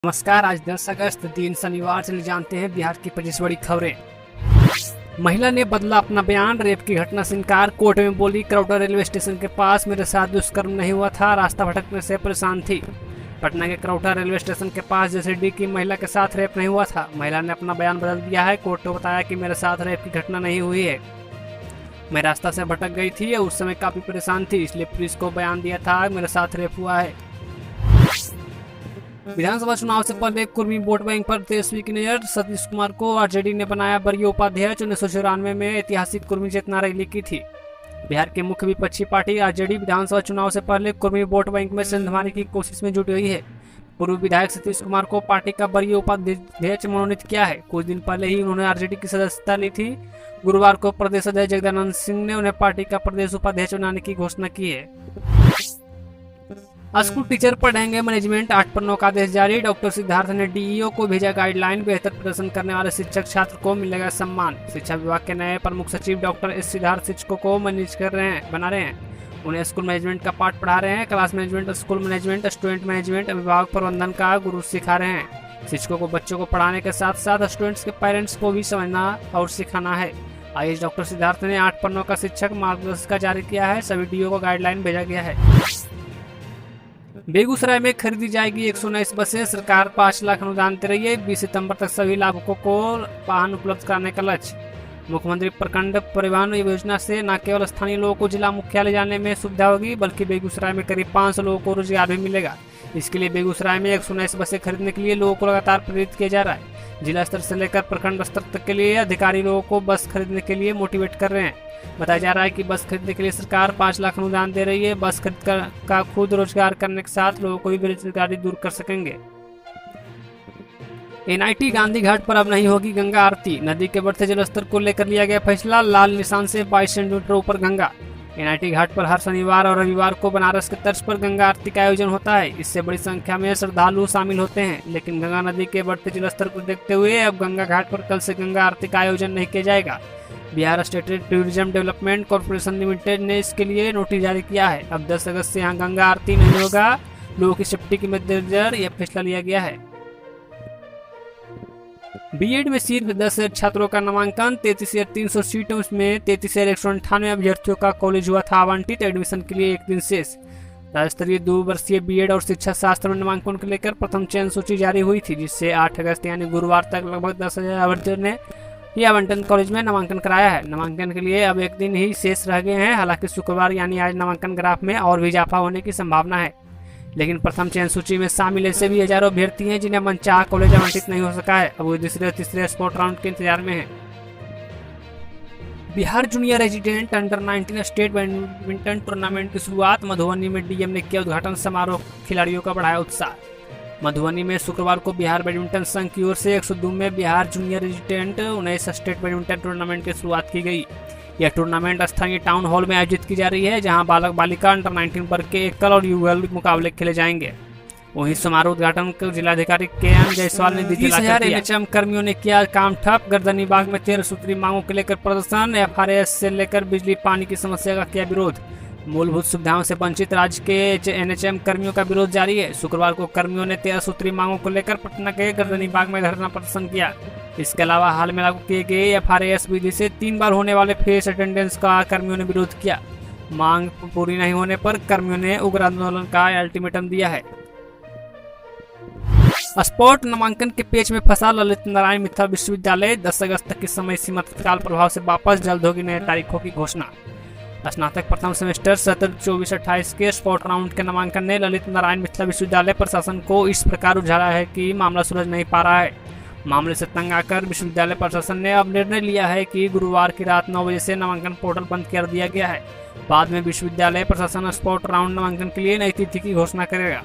नमस्कार। आज 10 अगस्त दिन शनिवार से जानते हैं बिहार की 25 बड़ी खबरें। महिला ने बदला अपना बयान, रेप की घटना से इनकार। कोर्ट में बोली, करौटा रेलवे स्टेशन के पास मेरे साथ दुष्कर्म नहीं हुआ था, रास्ता भटकने से परेशान थी। पटना के करौटा रेलवे स्टेशन के पास जेसीडी की महिला के साथ रेप नहीं हुआ था। महिला ने अपना बयान बदल दिया है। कोर्ट को बताया कि मेरे साथ रेप की घटना नहीं हुई है, मैं रास्ता से भटक गई थी, उस समय काफी परेशान थी, इसलिए पुलिस को बयान दिया था, मेरे साथ रेप हुआ है। विधानसभा चुनाव से पहले कुर्मी वोट बैंक पर तेजस्वी की नजर। सतीश कुमार को आरजेडी ने बनाया वरीय उपाध्यक्ष। 1994 में ऐतिहासिक कुर्मी चेतना रैली की थी। बिहार की मुख्य विपक्षी पार्टी आरजेडी विधानसभा चुनाव से पहले कुर्मी वोट बैंक में संधमाने की कोशिश में जुटी हुई है। पूर्व विधायक सतीश कुमार को पार्टी का वरीय उपाध्यक्ष मनोनीत किया है। कुछ दिन पहले ही उन्होंने आरजेडी की सदस्यता ली थी। गुरुवार को प्रदेश अध्यक्ष जगदानंद सिंह ने उन्हें पार्टी का प्रदेश उपाध्यक्ष बनाने की घोषणा की है। स्कूल टीचर पढ़ेंगे मैनेजमेंट, 8 पन्नों का आदेश जारी। डॉक्टर सिद्धार्थ ने डीईओ को भेजा गाइडलाइन, बेहतर प्रदर्शन करने वाले शिक्षक छात्र को मिलेगा सम्मान। शिक्षा विभाग के नए प्रमुख सचिव डॉक्टर एस सिद्धार्थ शिक्षकों को मैनेज बना रहे हैं। उन्हें स्कूल मैनेजमेंट का पाठ पढ़ा रहे हैं। Class management, school management, student management, अभिभावक प्रबंधन का गुरु सिखा रहे हैं। शिक्षकों को बच्चों को पढ़ाने के साथ साथ स्टूडेंट्स के पेरेंट्स को भी समझना और सिखाना है। आईएएस डॉक्टर सिद्धार्थ ने 8 पन्नों का शिक्षक मार्गदर्शिका जारी किया है। सभी डीओ को गाइडलाइन भेजा गया है। बेगूसराय में खरीदी जाएगी 119 बसें, सरकार 5 लाख अनुदान दे रही है। 20 सितंबर तक सभी लाभुकों को वाहन उपलब्ध कराने का लक्ष्य। मुख्यमंत्री प्रखंड परिवहन योजना से न केवल स्थानीय लोगों को जिला मुख्यालय जाने में सुविधा होगी, बल्कि बेगूसराय में करीब 500 लोगों को रोजगार भी मिलेगा। इसके लिए बेगूसराय में 119 बसें खरीदने के लिए लोगों को लगातार प्रेरित किया जा रहा है। जिला स्तर से लेकर प्रखंड स्तर तक के लिए अधिकारी लोगों को बस खरीदने के लिए मोटिवेट कर रहे हैं। बताया जा रहा है कि बस खरीदने के लिए सरकार 5 लाख अनुदान दे रही है। बस खरीद का खुद रोजगार करने के साथ लोगों को भी बेरोजगारी दूर कर सकेंगे। एनआईटी गांधी घाट पर अब नहीं होगी गंगा आरती। नदी के बढ़ते जलस्तर को लेकर लिया गया फैसला। लाल निशान से 22 सेंटीमीटर ऊपर गंगा। एनआईटी घाट पर हर शनिवार और रविवार को बनारस के तर्ज पर गंगा आरती का आयोजन होता है। इससे बड़ी संख्या में श्रद्धालु शामिल होते हैं, लेकिन गंगा नदी के बढ़ते जलस्तर को देखते हुए अब गंगा घाट पर कल से गंगा आरती का आयोजन नहीं किया जाएगा। Bihar state tourism development corporation limited ने इसके लिए नोटिस जारी किया है। अब 10 अगस्त से यहाँ गंगा आरती नहीं होगा। लोगों की सेफ्टी के मद्देनजर यह फैसला लिया गया है। बीएड में सिर्फ 10,000 छात्रों का नामांकन। 33,300 सीटों में 33,198 अभ्यर्थियों का कॉलेज हुआ था आवंटित। एडमिशन के लिए एक दिन शेष। राज्य स्तरीय 2 वर्षीय बीएड और शिक्षा शास्त्र में नामांकन को लेकर प्रथम चयन सूची जारी हुई थी, जिससे 8 अगस्त यानी गुरुवार तक लगभग 10,000 अभ्यर्थियों ने ये आवंटन कॉलेज में नामांकन कराया है। नामांकन के लिए अब एक दिन ही शेष रह गए हैं। हालांकि शुक्रवार यानी आज नामांकन ग्राफ में और भी इजाफा होने की संभावना है, लेकिन प्रथम चयन सूची में शामिल ऐसे भी हजारों अभ्यर्थी हैं जिन्हें मनचाहा कॉलेज आवंटित नहीं हो सका है। अब वो दूसरे तीसरे स्पॉट राउंड के इंतजार में है। Bihar junior resident under 19 state badminton tournament की शुरुआत। मधुबनी में डीएम ने किया उद्घाटन समारोह, खिलाड़ियों का बढ़ाया उत्साह। मधुबनी में शुक्रवार को बिहार बैडमिंटन संघ की ओर से 102 में Bihar junior resident 19 state badminton tournament की शुरुआत की गई। यह टूर्नामेंट स्थानीय टाउन हॉल में आयोजित की जा रही है, जहां बालक बालिका अंडर 19 वर्ग के एकल और युगल मुकाबले खेले जाएंगे। वहीं समारोह उद्घाटन को जिलाधिकारी KM जायसवाल ने 20,000 NHM कर्मियों ने किया काम ठप। गर्दनीबाग में 13 सूत्री मांगों को लेकर प्रदर्शन। FRS से लेकर बिजली पानी की समस्या का किया विरोध। मूलभूत सुविधाओं से वंचित राज्य के NHM कर्मियों का विरोध जारी है। शुक्रवार को कर्मियों ने 13 सूत्री मांगों को लेकर पटना के गर्दनीबाग में धरना प्रदर्शन किया। इसके अलावा हाल में लागू किए गए FRS विधि से 3 बार होने वाले फेस अटेंडेंस का कर्मियों ने विरोध किया। मांग पूरी नहीं होने पर कर्मियों ने उग्र आंदोलन का अल्टीमेटम दिया है। स्पॉट नामांकन के पेच में फंसा ललित नारायण मिथिला विश्वविद्यालय। 10 अगस्त तक की समय सीमा तत्काल प्रभाव से वापस, जल्द होगी नए तारीखों की घोषणा। स्नातक प्रथम सेमेस्टर सत्र 24-28 के स्पॉट राउंड के नामांकन ने ललित नारायण मिथिला विश्वविद्यालय प्रशासन को इस प्रकार उलझाया है कि मामला सुलझ नहीं पा रहा है। मामले से तंग आकर विश्वविद्यालय प्रशासन ने अब निर्णय लिया है कि गुरुवार की रात 9 बजे से नामांकन पोर्टल बंद कर दिया गया है। बाद में विश्वविद्यालय प्रशासन स्पॉट राउंड नामांकन के लिए नई तिथि की घोषणा करेगा।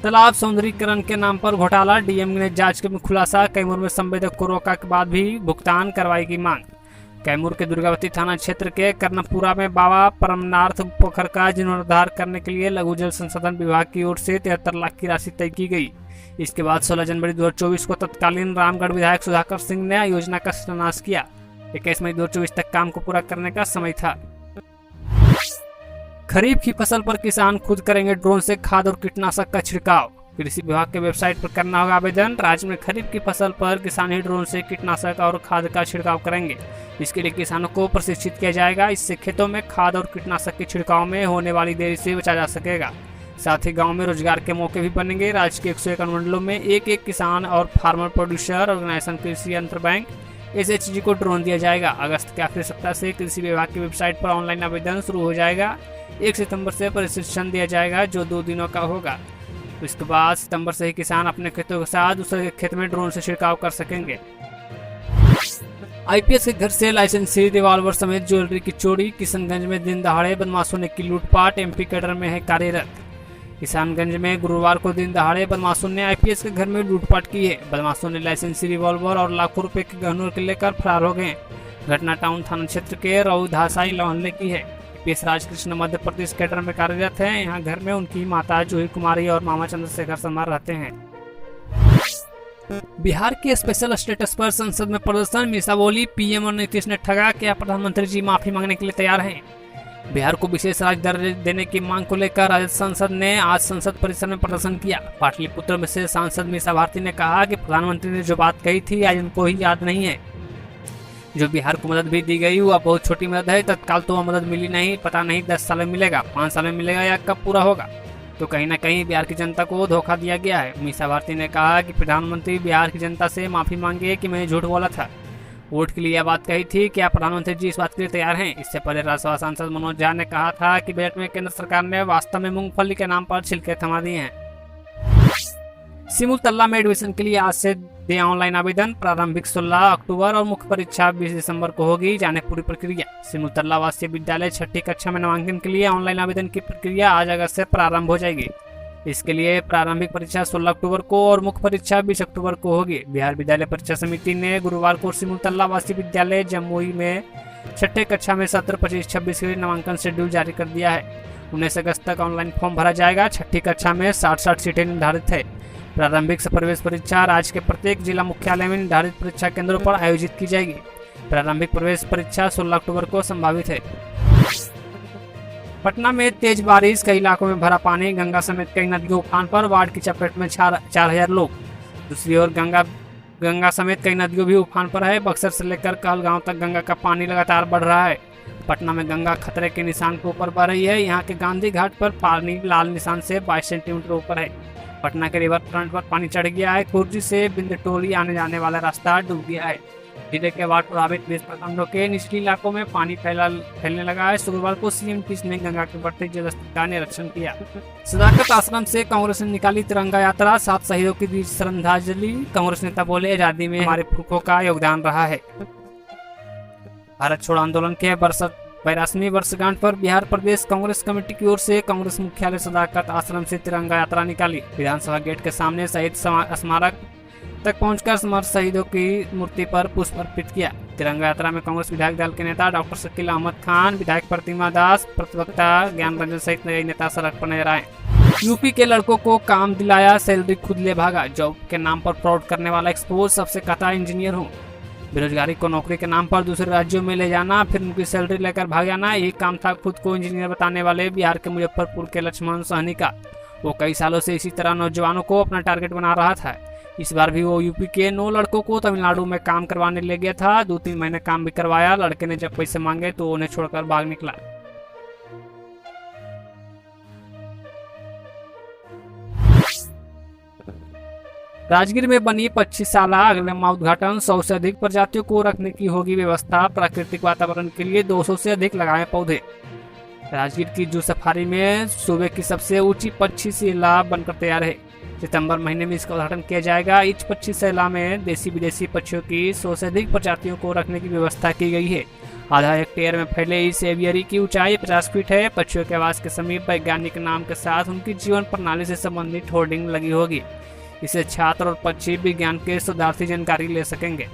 तालाब सौंदर्यीकरण के नाम पर घोटाला, डीएम ने जांच में खुलासा। कैमूर में संवेदक को रोका के बाद भी भुगतान कार्रवाई की मांग। कैमूर के दुर्गावती थाना क्षेत्र के कर्णपुरा में बाबा परमनाथ पोखर का जीर्णोद्धार करने के लिए लघु जल संसाधन विभाग की ओर से 73 लाख की राशि तय की गई। इसके बाद 16 जनवरी 2024 को तत्कालीन रामगढ़ विधायक सुधाकर सिंह ने योजना का शिलान्यास किया। 21 मई 2024 तक काम को पूरा करने का समय था। खरीफ की फसल पर किसान खुद करेंगे ड्रोन से खाद और कीटनाशक का छिड़काव। कृषि विभाग के वेबसाइट पर करना होगा आवेदन। राज्य में खरीफ की फसल पर किसान ही ड्रोन से कीटनाशक और खाद का छिड़काव करेंगे। इसके लिए किसानों को प्रशिक्षित किया जाएगा। इससे खेतों में खाद और कीटनाशक के छिड़काव में होने वाली देरी से बचा जा सकेगा। साथ ही गांव में रोजगार के मौके भी बनेंगे। राज्य के 101 अनुमंडलों में एक किसान और फार्मर प्रोड्यूसर ऑर्गेनाइजेशन कृषि यंत्र बैंक SHG को ड्रोन दिया जाएगा। अगस्त के आखिरी सप्ताह से कृषि विभाग की वेबसाइट पर ऑनलाइन आवेदन शुरू हो जाएगा। 1 सितंबर से प्रशिक्षण दिया जाएगा जो 2 दिनों का होगा। इसके बाद सितंबर से ही किसान अपने खेतों के साथ दूसरे खेत में ड्रोन से छिड़काव कर सकेंगे। IPS के घर से लाइसेंसी रिवॉल्वर समेत ज्वेलरी की चोरी। किशनगंज में दिन दहाड़े बदमाशों ने की लूटपाट। MP कैडर में है कार्यरत। किशनगंज में गुरुवार को दिन दहाड़े बदमाशों ने IPS के घर में लूटपाट की है। बदमाशों ने लाइसेंसी रिवॉल्वर और लाखों रुपए के गहनों के लेकर फरार हो गए। घटना टाउन थाना क्षेत्र के रउधासाई मोहल्ले की है। IPS राजकृष्ण मध्य प्रदेश कैडर में कार्यरत है। यहाँ घर में उनकी माता जूही कुमारी और मामा चंद्रशेखर शर्मा रहते हैं। बिहार के स्पेशल स्टेटस पर संसद में प्रदर्शन। मीसा बोली, PM और नीतीश ने ठगा, क्या प्रधानमंत्री जी माफी मांगने के लिए तैयार हैं? बिहार को विशेष राज्य दर्जा देने की मांग को लेकर राज्य संसद ने आज संसद परिसर में प्रदर्शन किया। पाटलिपुत्र में से सांसद मीसा भारती ने कहा कि प्रधानमंत्री ने जो बात कही थी आज उनको ही याद नहीं है। जो बिहार को मदद भी दी गई वह बहुत छोटी मदद है। तत्काल तो वह मदद मिली नहीं, पता नहीं 10 साल में मिलेगा, 5 साल में मिलेगा या कब पूरा होगा। तो कहीं ना कहीं बिहार की जनता को धोखा दिया गया है। मीसा भारती ने कहा कि प्रधानमंत्री बिहार की जनता से माफी मांगे कि मैं झूठ बोला था, वोट के लिए यह बात कही थी। क्या प्रधानमंत्री जी इस बात के लिए तैयार हैं? इससे पहले राज्यसभा सांसद मनोज झा ने कहा था कि बजट में केंद्र सरकार ने वास्तव में मूंगफली के नाम पर छिलके थमा दिए हैं। सिमुलतला में एडमिशन के लिए आज से दे ऑनलाइन आवेदन। प्रारंभिक 16 अक्टूबर और मुख्य परीक्षा 20 दिसंबर को होगी। जाने पूरी प्रक्रिया। सिमुलतला वासीय विद्यालय 6ठी कक्षा में नामांकन के लिए ऑनलाइन आवेदन की प्रक्रिया आज अगस्त से प्रारंभ हो जाएगी। इसके लिए प्रारंभिक परीक्षा 16 अक्टूबर को और मुख्य परीक्षा 20 अक्टूबर को होगी। बिहार विद्यालय परीक्षा समिति ने गुरुवार को सिमुलतला वासीय विद्यालय जमुई में 6ठी कक्षा में 17, 25, 26 के लिए नामांकन शेड्यूल जारी कर दिया है। 19 अगस्त तक ऑनलाइन फॉर्म भरा जाएगा। 6ठी कक्षा में 60 सीटें निर्धारित है। प्रारंभिक प्रवेश परीक्षा राज्य के प्रत्येक जिला मुख्यालय में निर्धारित परीक्षा केंद्रों पर आयोजित की जाएगी। प्रारंभिक प्रवेश परीक्षा 16 अक्टूबर को संभावित है। पटना में तेज बारिश, कई इलाकों में भरा पानी। गंगा समेत कई नदियों उफान पर, बाढ़ की चपेट में 4000 लोग। दूसरी ओर गंगा समेत कई नदियों भी उफान पर है। बक्सर से लेकर कहलगांव तक गंगा का पानी लगातार बढ़ रहा है। पटना में गंगा खतरे के निशान के ऊपर बह रही है। यहाँ के गांधी घाट पर पानी लाल निशान से 22 सेंटीमीटर ऊपर है। पटना के रिवर फ्रंट पर पानी चढ़ गया है। खुर्जी से बिंदटोली आने जाने वाला रास्ता डूब गया है। जिले के बाढ़ प्रभावित 20 प्रखंडों के निचली इलाकों में पानी फैलने लगा है। शुक्रवार को CM नीतीश ने गंगा के बढ़ते जलस्तर का निरीक्षण किया। सदाकत आश्रम से कांग्रेस ने निकाली तिरंगा यात्रा। 7 शहीदों की दी श्रद्धांजलि। कांग्रेस नेता बोले, आजादी में हमारे पुरखों का योगदान रहा है। भारत छोड़ो आंदोलन के 82वीं वर्षगांठ पर बिहार प्रदेश कांग्रेस कमेटी की ओर से कांग्रेस मुख्यालय सदाकत आश्रम से तिरंगा यात्रा निकाली। विधानसभा गेट के सामने शहीद स्मारक तक पहुंचकर समर्थ शहीदों की मूर्ति पर पुष्प अर्पित किया। तिरंगा यात्रा में कांग्रेस विधायक दल के नेता डॉक्टर शकील अहमद खान, विधायक प्रतिमा दास, प्रतिवक्ता ज्ञान रंजन सहित कई नेता सड़क पर नजर आए। यूपी के लड़कों को काम दिलाया, सैलरी खुद ले भागा। जॉब के नाम पर फ्रॉड करने वाला एक्सपोज, सबसे कहता इंजीनियर हूँ। बेरोजगारी को नौकरी के नाम पर दूसरे राज्यों में ले जाना, फिर उनकी सैलरी लेकर भाग जाना, यही काम था खुद को इंजीनियर बताने वाले बिहार के मुजफ्फरपुर के लक्ष्मण सहनी का। वो कई सालों से इसी तरह नौजवानों को अपना टारगेट बना रहा था। इस बार भी वो यूपी के 9 लड़कों को तमिलनाडु में काम करवाने ले गया था। 2-3 महीने काम भी करवाया। लड़के ने जब पैसे मांगे तो उन्हें छोड़कर भाग निकला। राजगीर में बनी पक्षीशाला, अगले माह उद्घाटन। 100 से अधिक प्रजातियों को रखने की होगी व्यवस्था। प्राकृतिक वातावरण के लिए 200 से अधिक लगाए पौधे। राजगीर की जू सफारी में सूबे की सबसे ऊंची पक्षीशाला बनकर तैयार है। सितंबर महीने में इसका उद्घाटन किया जाएगा। इस पक्षीशाला में देसी विदेशी पक्षियों की 100 से अधिक प्रजातियों को रखने की व्यवस्था की गई है। आधा हेक्टेयर में फैले इस एवियरी की ऊंचाई 50 फीट है। पक्षियों के आवास के समीप वैज्ञानिक नाम के साथ उनकी जीवन प्रणाली से संबंधित होर्डिंग लगी होगी। इसे छात्र और पक्षी विज्ञान के शोधार्थी जानकारी ले सकेंगे।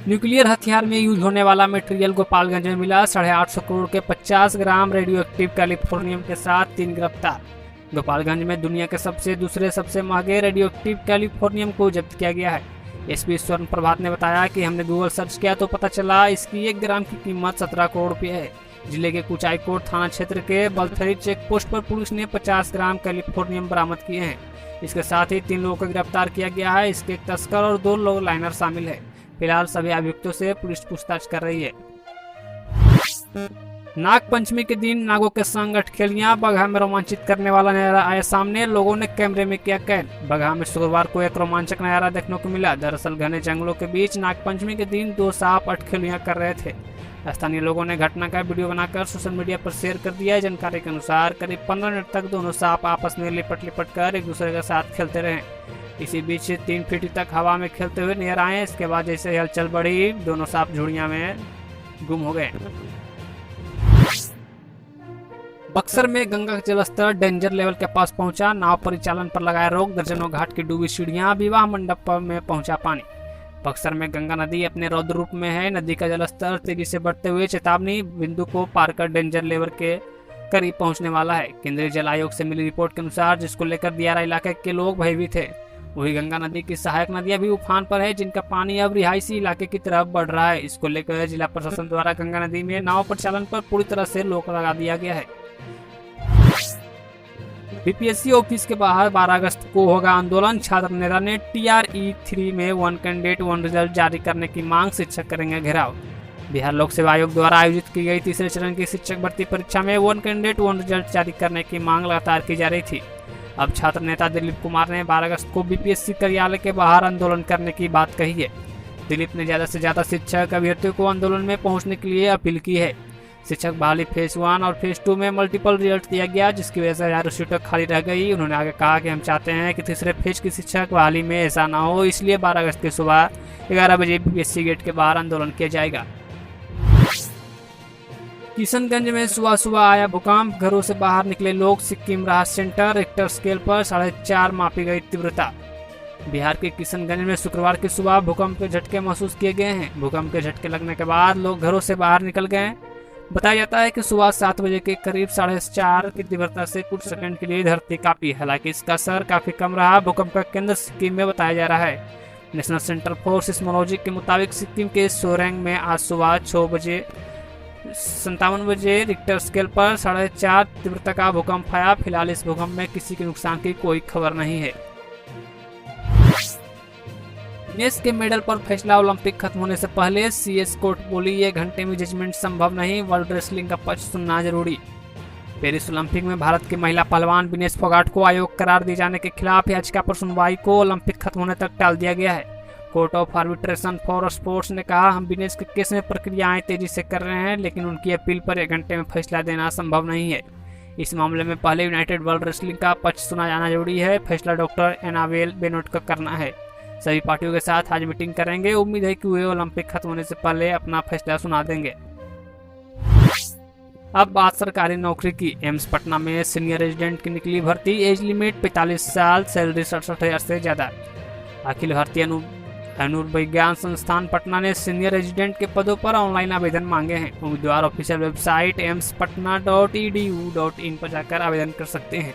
न्यूक्लियर हथियार में यूज होने वाला मटेरियल गोपालगंज में मिला। 850 करोड़ के 50 ग्राम रेडियो एक्टिव कैलिफोर्नियम के साथ 3 गिरफ्तार। गोपालगंज में दुनिया के दूसरे सबसे महंगे रेडियो एक्टिव कैलिफोर्नियम को जब्त किया गया है। SP स्वर्ण प्रभात ने बताया कि हमने गूगल सर्च किया तो पता चला इसकी 1 ग्राम की कीमत 17 करोड़ रुपये है। जिले के कुचाईकोट थाना क्षेत्र के बलथरी चेक पोस्ट पर पुलिस ने 50 ग्राम कैलिफोर्नियम बरामद किए हैं। इसके साथ ही 3 लोगों को गिरफ्तार किया गया है। इसके 1 तस्कर और 2 लोग लाइनर शामिल है। फिलहाल सभी अभियुक्तों से पुलिस पूछताछ कर रही है। नाग पंचमी के दिन नागों के संग अटखेलियां, बगहा में रोमांचित करने वाला नजारा आया सामने। लोगों ने कैमरे में किया कैद। बगहा में शुक्रवार को एक रोमांचक नजारा देखने को मिला। दरअसल घने जंगलों के बीच नाग पंचमी के दिन 2 सांप अटखेलियां कर रहे थे। स्थानीय लोगों ने घटना का वीडियो बनाकर सोशल मीडिया पर शेयर कर दिया है। जानकारी के अनुसार करीब 15 मिनट तक दोनों सांप आपस में लिपट कर एक दूसरे के साथ खेलते रहे। इसी बीच 3 फीट तक हवा में खेलते हुए नजर आए। इसके बाद जैसे हलचल बढ़ी, दोनों सांप झुड़िया में गुम हो गए। बक्सर में गंगा का जलस्तर डेंजर लेवल के पास पहुंचा। नाव परिचालन पर लगाया रोक। दर्जनों घाट की डूबी सीढ़ियां, विवाह मंडप में पहुंचा पानी। बक्सर में गंगा नदी अपने रौद्र रूप में है। नदी का जलस्तर तेजी से बढ़ते हुए चेतावनी बिंदु को पार कर डेंजर लेवल के करीब पहुंचने वाला है। केंद्रीय जल आयोग से मिली रिपोर्ट के अनुसार जिसको लेकर दियारा इलाके के लोग भयभीत थे। वही गंगा नदी की सहायक नदियां भी उफान पर है, जिनका पानी अब रिहायशी इलाके की तरफ बढ़ रहा है। इसको लेकर जिला प्रशासन द्वारा गंगा नदी में नाव परिचालन पर पूरी तरह से रोक लगा दिया गया है। बीपीएससी ऑफिस के बाहर 12 अगस्त को होगा आंदोलन। छात्र नेता ने TRE-3 में 1 कैंडिडेट 1 रिजल्ट जारी करने की मांग। शिक्षक करेंगे घेराव। बिहार लोक सेवा आयोग द्वारा आयोजित की गई तीसरे चरण की शिक्षक भर्ती परीक्षा में 1 कैंडिडेट 1 रिजल्ट जारी करने की मांग लगातार की जा रही थी। अब छात्र नेता दिलीप कुमार ने 12 अगस्त को बीपीएससी कार्यालय के बाहर आंदोलन करने की बात कही है। दिलीप ने ज्यादा से ज्यादा शिक्षक अभ्यर्थियों को आंदोलन में पहुंचने के लिए अपील की है। शिक्षक बहाली फेज 1 और फेज 2 में मल्टीपल रिजल्ट दिया गया, जिसकी वजह से 1000 सीटें खाली रह गई। उन्होंने आगे कहा कि हम चाहते हैं कि तीसरे फेज की शिक्षक बहाली में ऐसा ना हो, इसलिए 12 अगस्त की सुबह 11 बजे बीपीएससी गेट के बाहर आंदोलन किया जाएगा। किशनगंज में सुबह आया भूकंप। घरों से बाहर निकले लोग। सिक्किम राहत सेंटर। रिक्टर स्केल पर 4.5 मापी गई तीव्रता। बिहार के किशनगंज में शुक्रवार की सुबह भूकंप के झटके महसूस किए गए हैं। भूकंप के झटके लगने के बाद लोग घरों से बाहर निकल गए। बताया जाता है कि सुबह 7 बजे के करीब 4.5 की तीव्रता से कुछ सेकंड के लिए धरती कांपी। हालांकि इसका असर काफी कम रहा। भूकंप का केंद्र सिक्किम में बताया जा रहा है। नेशनल सेंटर फॉर सिस्मोलॉजी के मुताबिक सिक्किम के सोरेंग में आज सुबह 6 बजे 57 बजे रिक्टर स्केल पर 4.5 तीव्रता का भूकंप आया। फिलहाल इस भूकंप में किसी के नुकसान की कोई खबर नहीं है। दिनेश के मेडल पर फैसला। ओलंपिक खत्म होने से पहले CS कोर्ट बोली, 1 घंटे में जजमेंट संभव नहीं। वर्ल्ड रेसलिंग का पक्ष सुनना जरूरी। पेरिस ओलंपिक में भारत की महिला पहलवान विनेश फोगाट को आयोग करार दिए जाने के खिलाफ याचिका पर सुनवाई को ओलंपिक खत्म होने तक टाल दिया गया है। Court of arbitration for sports ने कहा, हम विनेश के केस में प्रक्रियाएं तेजी से कर रहे हैं, लेकिन उनकी अपील पर 1 घंटे में फैसला देना संभव नहीं है। इस मामले में पहले यूनाइटेड वर्ल्ड रेसलिंग का पक्ष सुना जाना जरूरी है। फैसला डॉक्टर एनाबेल बेनोट का करना है। सभी पार्टियों के साथ आज मीटिंग करेंगे। उम्मीद है कि वे ओलंपिक खत्म होने से पहले अपना फैसला सुना देंगे। अब बात सरकारी नौकरी की। एम्स पटना में सीनियर रेजिडेंट की निकली भर्ती। एज लिमिट 45 साल, सैलरी 67,000 से ज्यादा। अखिल भारतीय आयुर्विज्ञान संस्थान पटना ने सीनियर रेजिडेंट के पदों पर ऑनलाइन आवेदन मांगे हैं। उम्मीदवार ऑफिशियल वेबसाइट emspatna.edu.in पर जाकर आवेदन कर सकते हैं।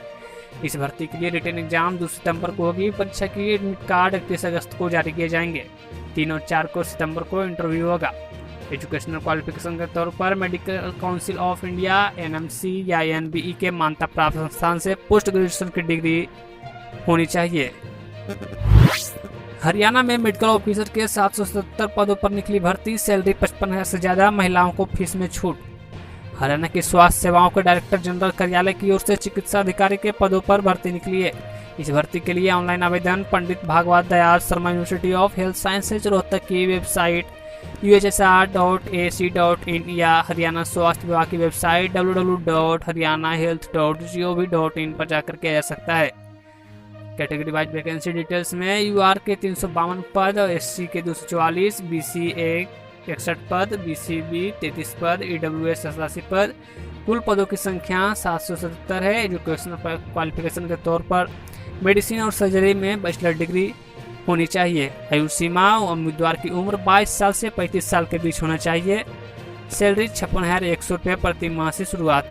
इस भर्ती के लिए रिटन एग्जाम 2 सितंबर को होगी। परीक्षा के लिए एडमिट कार्ड 31 अगस्त को जारी किए जाएंगे। 3 और 4 को सितंबर को इंटरव्यू होगा। एजुकेशनल क्वालिफिकेशन के तौर पर medical council of India NMC या NBE के मान्यता प्राप्त संस्थान से पोस्ट ग्रेजुएशन की डिग्री होनी चाहिए। हरियाणा में मेडिकल ऑफिसर के 777 पदों पर निकली भर्ती। सैलरी 55,000 से ज्यादा। महिलाओं को फीस में छूट। हरियाणा की स्वास्थ्य सेवाओं के डायरेक्टर जनरल कार्यालय की ओर से चिकित्सा अधिकारी के पदों पर भर्ती निकली है। इस भर्ती के लिए ऑनलाइन आवेदन Pandit Bhagwat Dayal Sharma university of health sciences Rohtak की वेबसाइट UHSR.AC.in या हरियाणा स्वास्थ्य विभाग की वेबसाइट www.haryanahealth.gov.in पर जाकर किया जा सकता है। कैटेगरी वाइज वैकेंसी डिटेल्स में UR के 352 पद, SC के 244, BCA 61 पद, BCB 33 पद, EWS 87 पद। कुल पदों की संख्या 777 है। एजुकेशनल क्वालिफिकेशन के तौर पर मेडिसिन और सर्जरी में बैचलर डिग्री होनी चाहिए। आयु सीमा उम्मीदवार की उम्र 22 साल से 35 साल के बीच होना चाहिए। सैलरी 56,100 रुपये प्रति माह से शुरुआत।